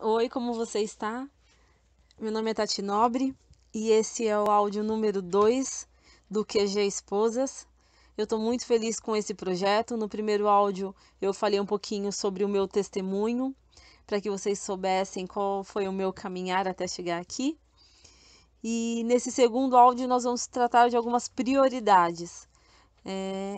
Oi, como você está? Meu nome é Tati Nobre e esse é o áudio número 2 do QG Esposas. Eu estou muito feliz com esse projeto. No primeiro áudio eu falei um pouquinho sobre o meu testemunho, para que vocês soubessem qual foi o meu caminhar até chegar aqui. E nesse segundo áudio nós vamos tratar de algumas prioridades.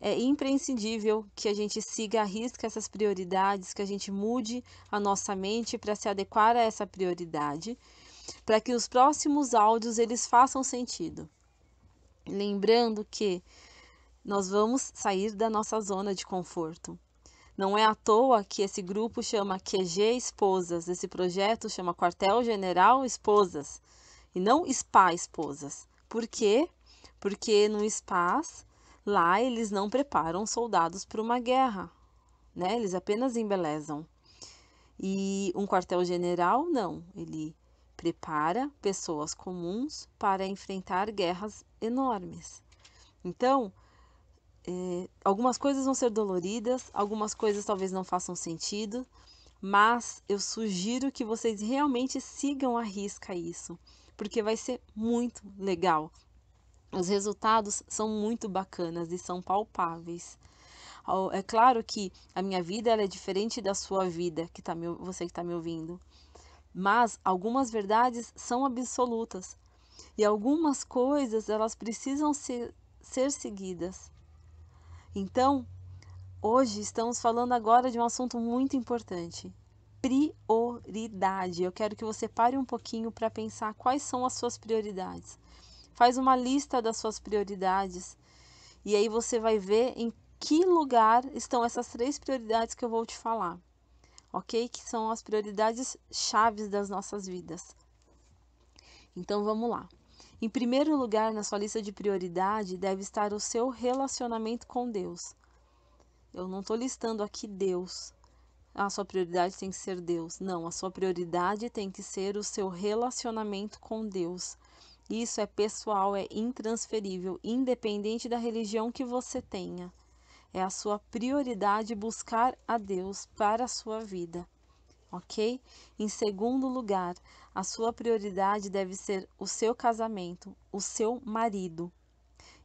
É imprescindível que a gente siga à risca essas prioridades, que a gente mude a nossa mente para se adequar a essa prioridade, para que os próximos áudios eles façam sentido. Lembrando que nós vamos sair da nossa zona de conforto. Não é à toa que esse grupo chama QG Esposas, esse projeto chama Quartel General Esposas e não SPA Esposas. Por quê? Porque no SPAs, lá eles não preparam soldados para uma guerra, né? Eles apenas embelezam. E um quartel-general, não, ele prepara pessoas comuns para enfrentar guerras enormes. Então, algumas coisas vão ser doloridas, algumas coisas talvez não façam sentido, mas eu sugiro que vocês realmente sigam à risca isso, porque vai ser muito legal. Os resultados são muito bacanas e são palpáveis. É claro que a minha vida ela é diferente da sua vida, você que está me ouvindo. Mas algumas verdades são absolutas. E algumas coisas elas precisam ser seguidas. Então, hoje estamos falando agora de um assunto muito importante. Prioridade. Eu quero que você pare um pouquinho para pensar quais são as suas prioridades. Faz uma lista das suas prioridades. E aí você vai ver em que lugar estão essas 3 prioridades que eu vou te falar, ok? Que são as prioridades chaves das nossas vidas. Então vamos lá. Em primeiro lugar, na sua lista de prioridade, deve estar o seu relacionamento com Deus. Eu não estou listando aqui Deus. A sua prioridade tem que ser Deus. Não, a sua prioridade tem que ser o seu relacionamento com Deus. Isso é pessoal, é intransferível, independente da religião que você tenha. É a sua prioridade buscar a Deus para a sua vida, ok? Em segundo lugar, a sua prioridade deve ser o seu casamento, o seu marido.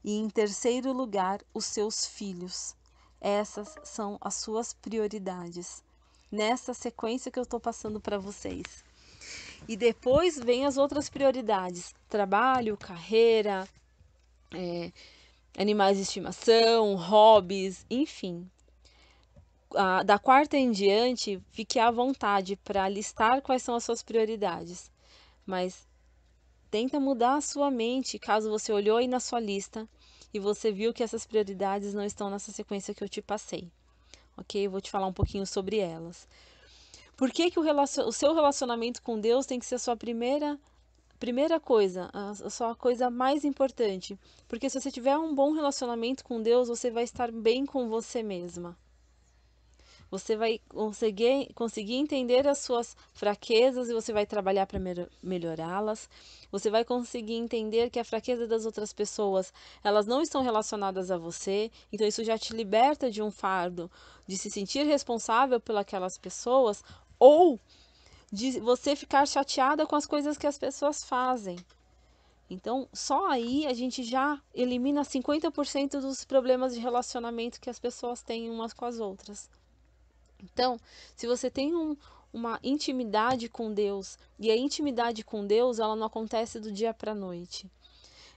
E em terceiro lugar, os seus filhos. Essas são as suas prioridades. Nessa sequência que eu estou passando para vocês. E depois vem as outras prioridades: trabalho, carreira, animais de estimação, hobbies, enfim. Da quarta em diante, fique à vontade para listar quais são as suas prioridades. Mas tenta mudar a sua mente caso você olhou aí na sua lista e você viu que essas prioridades não estão nessa sequência que eu te passei. Ok? Eu vou te falar um pouquinho sobre elas. Por que, que o seu relacionamento com Deus tem que ser a sua primeira coisa, a sua coisa mais importante? Porque se você tiver um bom relacionamento com Deus, você vai estar bem com você mesma. Você vai conseguir entender as suas fraquezas e você vai trabalhar para melhorá-las. Você vai conseguir entender que a fraqueza das outras pessoas, elas não estão relacionadas a você. Então isso já te liberta de um fardo de se sentir responsável pelas pessoas ou de você ficar chateada com as coisas que as pessoas fazem. Então, só aí a gente já elimina 50% dos problemas de relacionamento que as pessoas têm umas com as outras. Então, se você tem uma intimidade com Deus, e a intimidade com Deus, ela não acontece do dia para a noite.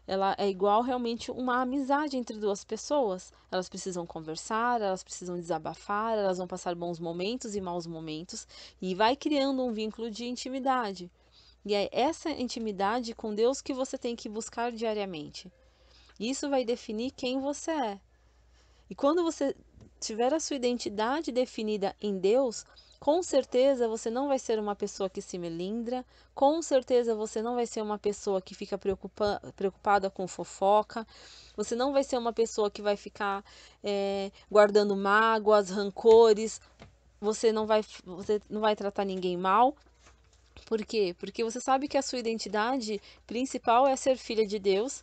Ela é igual realmente uma amizade entre duas pessoas. Elas precisam conversar, elas precisam desabafar, elas vão passar bons momentos e maus momentos, e vai criando um vínculo de intimidade. E é essa intimidade com Deus que você tem que buscar diariamente. Isso vai definir quem você é. E quando você tiver a sua identidade definida em Deus, com certeza você não vai ser uma pessoa que se melindra, com certeza você não vai ser uma pessoa que fica preocupada com fofoca, você não vai ser uma pessoa que vai ficar guardando mágoas, rancores, você não vai tratar ninguém mal. Por quê? Porque você sabe que a sua identidade principal é ser filha de Deus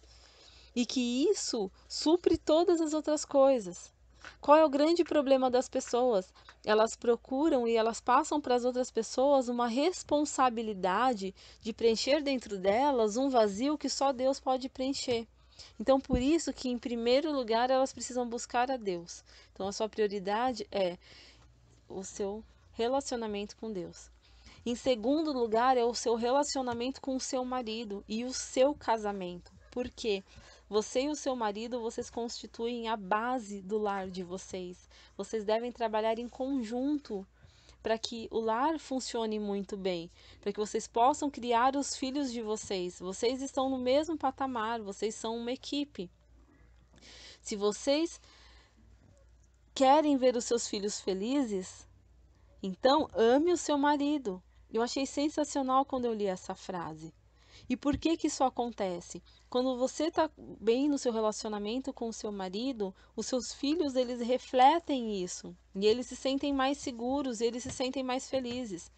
e que isso supre todas as outras coisas. Qual é o grande problema das pessoas? Elas procuram e elas passam para as outras pessoas uma responsabilidade de preencher dentro delas um vazio que só Deus pode preencher. Então, por isso que, em primeiro lugar, elas precisam buscar a Deus. Então, a sua prioridade é o seu relacionamento com Deus. Em segundo lugar, é o seu relacionamento com o seu marido e o seu casamento. Por quê? Você e o seu marido, vocês constituem a base do lar de vocês. Vocês devem trabalhar em conjunto para que o lar funcione muito bem, para que vocês possam criar os filhos de vocês. Vocês estão no mesmo patamar, vocês são uma equipe. Se vocês querem ver os seus filhos felizes, então ame o seu marido. Eu achei sensacional quando eu li essa frase. E por que que isso acontece? Quando você está bem no seu relacionamento com o seu marido, os seus filhos, eles refletem isso. E eles se sentem mais seguros, eles se sentem mais felizes.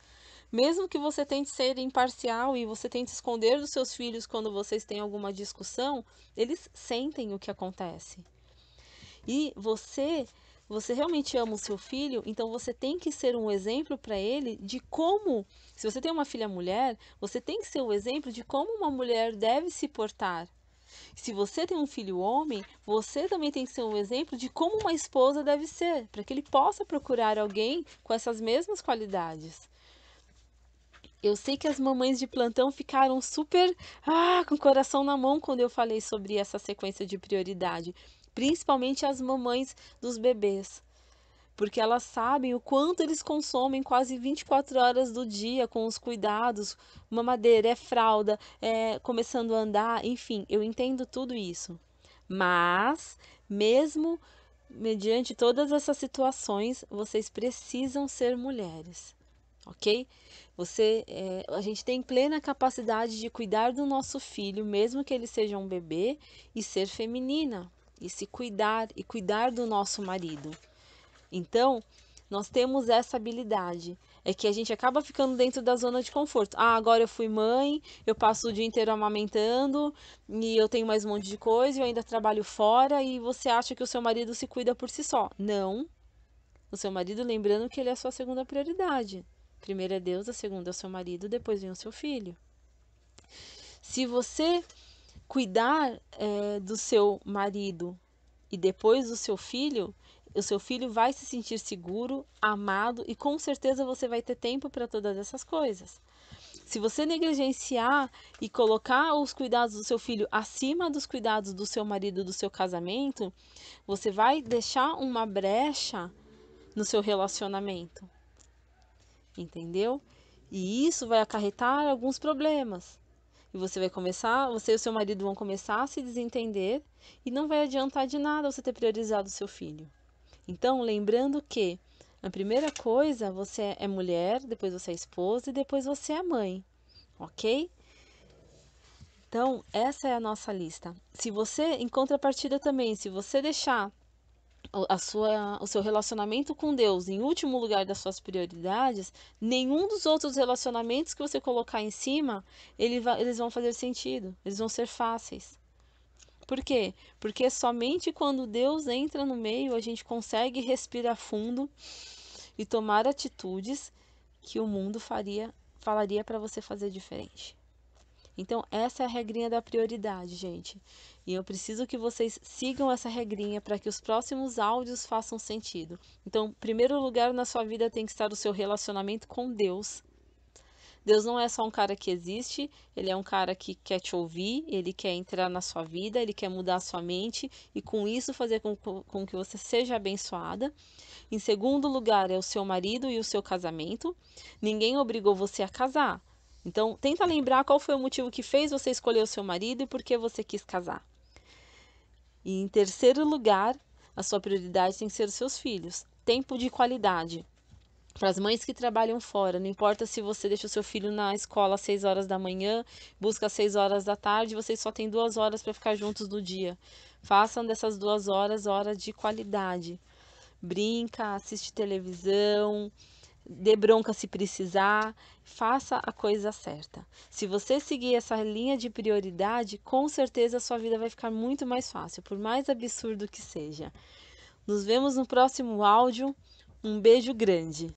Mesmo que você tente ser imparcial e você tente esconder dos seus filhos quando vocês têm alguma discussão, eles sentem o que acontece. E você realmente ama o seu filho, então você tem que ser um exemplo para ele de como, se você tem uma filha mulher, você tem que ser o exemplo de como uma mulher deve se portar. Se você tem um filho homem, você também tem que ser um exemplo de como uma esposa deve ser, para que ele possa procurar alguém com essas mesmas qualidades. Eu sei que as mamães de plantão ficaram super com o coração na mão quando eu falei sobre essa sequência de prioridade, principalmente as mamães dos bebês, porque elas sabem o quanto eles consomem quase 24 horas do dia com os cuidados, mamadeira, é fralda, é começando a andar, enfim, eu entendo tudo isso. Mas, mesmo mediante todas essas situações, vocês precisam ser mulheres, ok? A gente tem plena capacidade de cuidar do nosso filho, mesmo que ele seja um bebê, e ser feminina, e se cuidar, e cuidar do nosso marido. Então, nós temos essa habilidade. É que a gente acaba ficando dentro da zona de conforto. Ah, agora eu fui mãe, eu passo o dia inteiro amamentando, e eu tenho mais um monte de coisa, eu ainda trabalho fora, e você acha que o seu marido se cuida por si só. Não. O seu marido, lembrando que ele é a sua segunda prioridade. Primeiro é Deus, a segunda é o seu marido, depois vem o seu filho. Se você cuidar do seu marido e depois do seu filho, o seu filho vai se sentir seguro, amado e com certeza você vai ter tempo para todas essas coisas. Se você negligenciar e colocar os cuidados do seu filho acima dos cuidados do seu marido, do seu casamento, você vai deixar uma brecha no seu relacionamento. Entendeu? E isso vai acarretar alguns problemas. E você e o seu marido vão começar a se desentender e não vai adiantar de nada você ter priorizado o seu filho. Então, lembrando que a primeira coisa, você é mulher, depois você é esposa e depois você é mãe, ok? Então, essa é a nossa lista. Se você, em contrapartida também, se você deixar o seu relacionamento com Deus em último lugar das suas prioridades, nenhum dos outros relacionamentos que você colocar em cima, eles vão fazer sentido, eles vão ser fáceis. Por quê? Porque somente quando Deus entra no meio, a gente consegue respirar fundo e tomar atitudes que o mundo falaria para você fazer diferente. Então, essa é a regrinha da prioridade, gente. E eu preciso que vocês sigam essa regrinha para que os próximos áudios façam sentido. Então, em primeiro lugar na sua vida tem que estar o seu relacionamento com Deus. Deus não é só um cara que existe, ele é um cara que quer te ouvir, ele quer entrar na sua vida, ele quer mudar a sua mente e com isso fazer com que você seja abençoada. Em segundo lugar é o seu marido e o seu casamento. Ninguém obrigou você a casar. Então, tenta lembrar qual foi o motivo que fez você escolher o seu marido e por que você quis casar. E em terceiro lugar, a sua prioridade tem que ser os seus filhos. Tempo de qualidade. Para as mães que trabalham fora, não importa se você deixa o seu filho na escola às 6 horas da manhã, busca às 6 horas da tarde, vocês só têm 2 horas para ficar juntos no dia. Façam dessas 2 horas hora de qualidade. Brinca, assiste televisão, dê bronca se precisar, faça a coisa certa. Se você seguir essa linha de prioridade, com certeza a sua vida vai ficar muito mais fácil, por mais absurdo que seja. Nos vemos no próximo áudio. Um beijo grande.